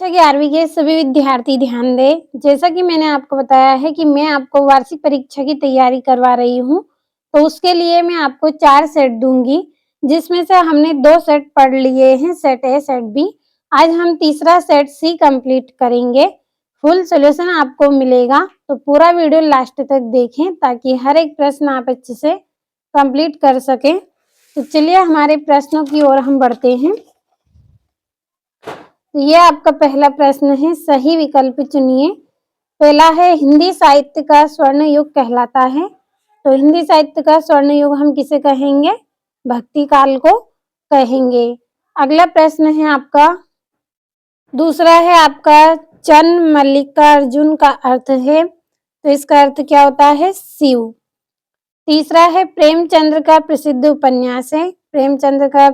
कक्षा 11वीं के सभी विद्यार्थी ध्यान दें। जैसा कि मैंने आपको बताया है कि मैं आपको वार्षिक परीक्षा की तैयारी करवा रही हूँ, तो उसके लिए मैं आपको 4 सेट दूँगी, जिसमें से हमने 2 सेट पढ़ लिए हैं, सेट ए, सेट बी। आज हम तीसरा सेट सी कंप्लीट करेंगे। फुल सॉल्यूशन आपको मिलेगा, तो पूरा वीडियो लास्ट तक देखें ताकि हर एक प्रश्न आप अच्छे से कंप्लीट कर सकें। तो चलिए हमारे प्रश्नों की ओर हम बढ़ते हैं। तो ये आपका पहला प्रश्न है, सही विकल्प चुनिए। पहला है हिंदी साहित्य का स्वर्ण युग कहलाता है। तो हिंदी साहित्य का स्वर्ण युग हम किसे कहेंगे? भक्ति काल को कहेंगे। अगला प्रश्न है आपका, दूसरा है आपका चन्न मल्लिकार्जुन का अर्थ है, तो इसका अर्थ क्या होता है? शिव। तीसरा है प्रेमचंद्र का प्रसिद्ध उपन्यास है। प्रेमचंद्र का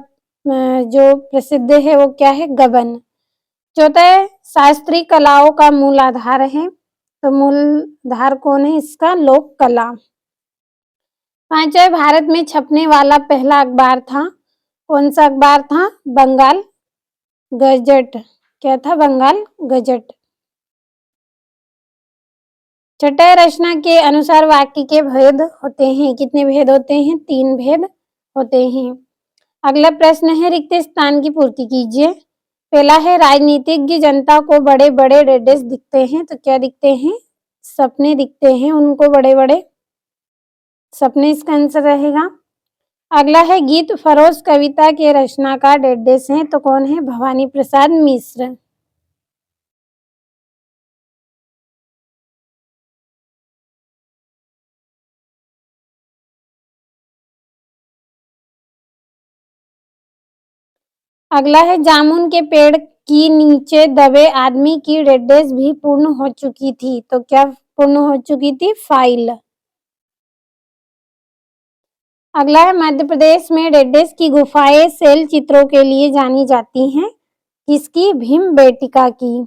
जो प्रसिद्ध है वो क्या है? गबन। चौथा है शास्त्रीय कलाओं का मूल आधार है, तो मूल आधार कौन है इसका? लोक कला। पांचवा भारत में छपने वाला पहला अखबार था, कौन सा अखबार था? बंगाल गजट। क्या था? बंगाल गजट। छठा रचना के अनुसार वाक्य के भेद होते हैं, कितने भेद होते हैं? 3 भेद होते हैं। अगला प्रश्न है रिक्त स्थान की पूर्ति कीजिए। पहला है राजनीतिज्ञ जनता को बड़े बड़े डेडेस दिखते हैं, तो क्या दिखते हैं? सपने दिखते हैं उनको, बड़े बड़े सपने इसका आंसर रहेगा। अगला है गीत फरोश कविता के रचनाकार डेडेस हैं, तो कौन है? भवानी प्रसाद मिश्र। अगला है जामुन के पेड़ की नीचे दबे आदमी की डेडेस भी पूर्ण हो चुकी थी, तो क्या पूर्ण हो चुकी थी? फाइल। अगला है मध्य प्रदेश में डेडेस की गुफाएं शैल चित्रों के लिए जानी जाती हैं, किसकी? भीम बेटिका की।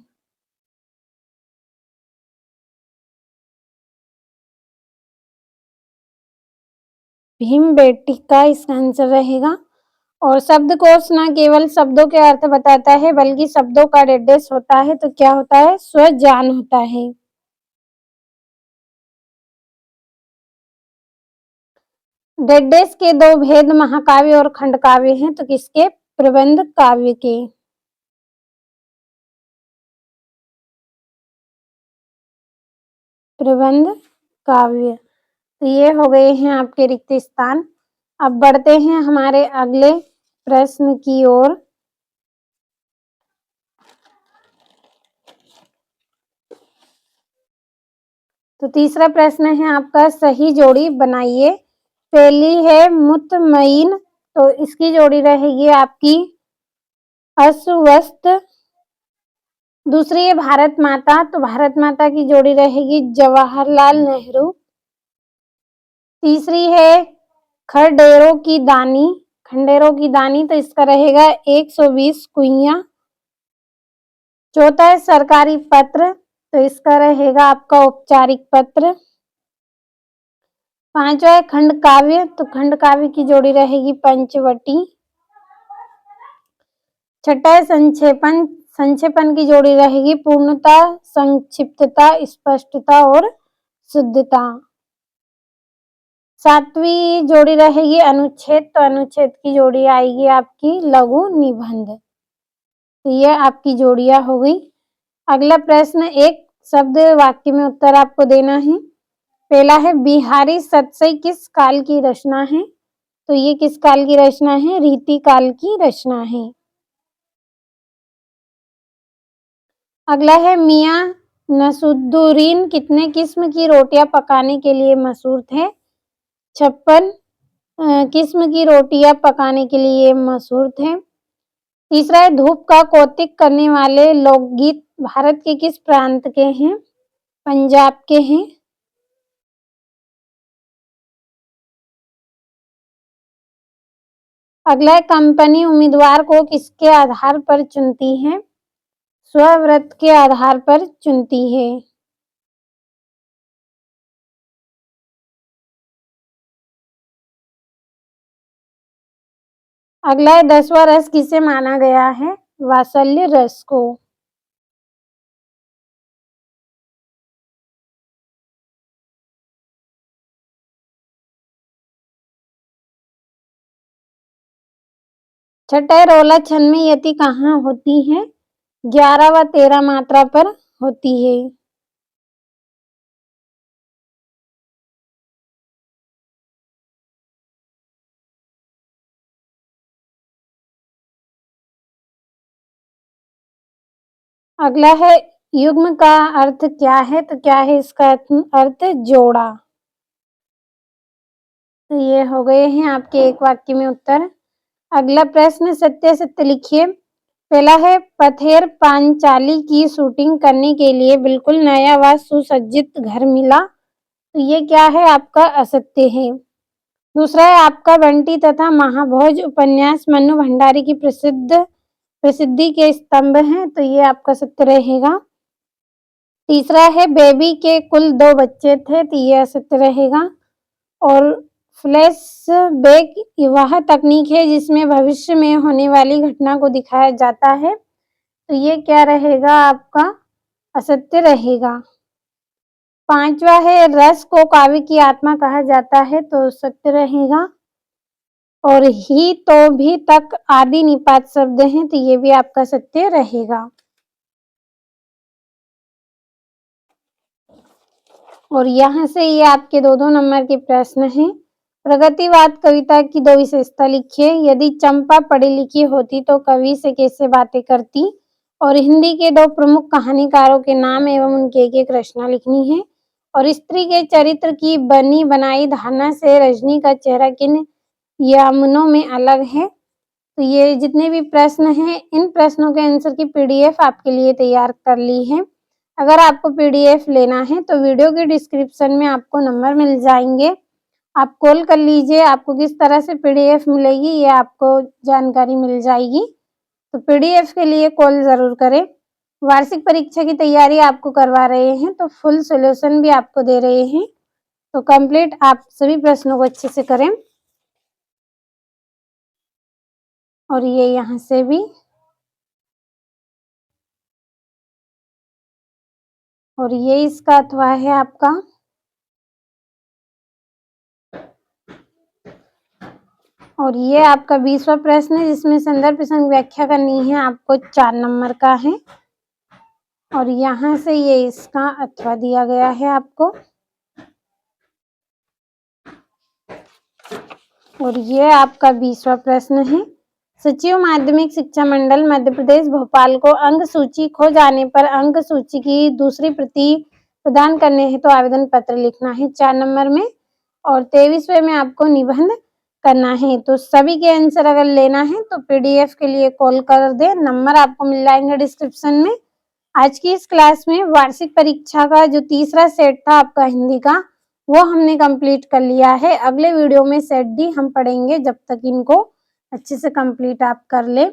भीम बेटिका इसका आंसर रहेगा। और शब्दकोश न केवल शब्दों के अर्थ बताता है बल्कि शब्दों का डेडेस होता है, तो क्या होता है? स्वज्ञान होता है। डेडेस के 2 भेद महाकाव्य और खंडकाव्य हैं, तो किसके? प्रबंध काव्य के। प्रबंध काव्य। तो ये हो गए हैं आपके रिक्त स्थान। अब बढ़ते हैं हमारे अगले प्रश्न की ओर। तो तीसरा प्रश्न है आपका, सही जोड़ी बनाइए। पहली है मुतमईन, तो इसकी जोड़ी रहेगी आपकी अस्वस्थ। दूसरी है भारत माता, तो भारत माता की जोड़ी रहेगी जवाहरलाल नेहरू। तीसरी है खंडेरों की दानी, खंडेरों की दानी, तो इसका रहेगा 120 कुइयां। चौथा है सरकारी पत्र, तो इसका रहेगा आपका औपचारिक पत्र। पांचवा है खंड काव्य, तो खंड काव्य की जोड़ी रहेगी पंचवटी। छठा है संक्षेपण, संक्षेपण की जोड़ी रहेगी पूर्णता, संक्षिप्तता, स्पष्टता और शुद्धता। सातवीं जोड़ी रहेगी अनुच्छेद, तो अनुच्छेद की जोड़ी आएगी आपकी लघु निबंध। तो ये आपकी जोड़ियां हो गई। अगला प्रश्न, एक शब्द वाक्य में उत्तर आपको देना है। पहला है बिहारी सतसई किस काल की रचना है, तो ये किस काल की रचना है? रीति काल की रचना है। अगला है मियां नसरुद्दीन कितने किस्म की रोटियां पकाने के लिए मशहूर थे? 56 किस्म की रोटियां पकाने के लिए मशहूर थे। तीसरा है धूप का कौतिक करने वाले लोकगीत भारत के किस प्रांत के हैं? पंजाब के हैं। अगला है कंपनी उम्मीदवार को किसके आधार पर चुनती है? स्ववृत्त के आधार पर चुनती है। अगला है 10वां रस किसे माना गया है? वात्सल्य रस को। छठे रोला छंद में यति कहाँ होती है? 11 व 13 मात्रा पर होती है। अगला है युग्म का अर्थ क्या है? तो क्या है इसका अर्थ? जोड़ा। तो ये हो गए हैं आपके एक वाक्य में उत्तर। अगला प्रश्न सत्य सत्य लिखिए। पहला है पथेर पांचाली की शूटिंग करने के लिए बिल्कुल नया व सुसज्जित घर मिला। तो ये क्या है? आपका असत्य है। दूसरा है आपका बंटी तथा महाभोज उपन्यास मन्नू भंडारी की प्रसिद्धि के स्तंभ हैं। तो ये आपका सत्य रहेगा। तीसरा है बेबी के कुल 2 बच्चे थे। तो ये असत्य रहेगा। और फ्लैशबैक वह तकनीक है जिसमें भविष्य में होने वाली घटना को दिखाया जाता है। तो ये क्या रहेगा? आपका असत्य रहेगा। पांचवा है रस को काव्य की आत्मा कहा जाता है। तो सत्य रहेगा। और ही तो भी तक आदि निपात शब्द हैं। तो ये भी आपका सत्य रहेगा। और यहाँ से ये आपके 2-2 नंबर के प्रश्न हैं। प्रगतिवाद कविता की 2 विशेषता लिखिए। यदि चंपा पढ़ी लिखी होती तो कवि से कैसे बातें करती? और हिंदी के 2 प्रमुख कहानीकारों के नाम एवं उनकी एक-एक रचना लिखनी है। और स्त्री के चरित्र की बनी बनाई धारणा से रजनी का चेहरा किन यमुनों में अलग है? तो ये जितने भी प्रश्न हैं, इन प्रश्नों के आंसर की पीडीएफ आपके लिए तैयार कर ली है। अगर आपको पीडीएफ लेना है तो वीडियो के डिस्क्रिप्शन में आपको नंबर मिल जाएंगे, आप कॉल कर लीजिए। आपको किस तरह से पीडीएफ मिलेगी ये आपको जानकारी मिल जाएगी। तो पीडीएफ के लिए कॉल जरूर करें। वार्षिक परीक्षा की तैयारी आपको करवा रहे हैं तो फुल सॉल्यूशन भी आपको दे रहे हैं। तो कंप्लीट आप सभी प्रश्नों को अच्छे से करें। और ये यहाँ से भी, और ये इसका अथवा है आपका। और ये आपका 20वां प्रश्न है जिसमें संदर्भ प्रसंग व्याख्या करनी है, आपको 4 नंबर का है। और यहाँ से ये इसका अथवा दिया गया है आपको। और ये आपका 20वां प्रश्न है। सचिव माध्यमिक शिक्षा मंडल मध्य प्रदेश भोपाल को अंक सूची खो जाने पर अंक सूची की दूसरी प्रति प्रदान करने हेतु तो आवेदन पत्र लिखना है 4 नंबर में। और 23वें में आपको निबंध करना है। तो सभी के आंसर अगर लेना है तो पीडीएफ के लिए कॉल कर दे, नंबर आपको मिल जाएंगे डिस्क्रिप्शन में। आज की इस क्लास में वार्षिक परीक्षा का जो तीसरा सेट था आपका हिंदी का, वो हमने कंप्लीट कर लिया है। अगले वीडियो में सेट डी हम पढ़ेंगे, जब तक इनको अच्छे से कंप्लीट आप कर ले।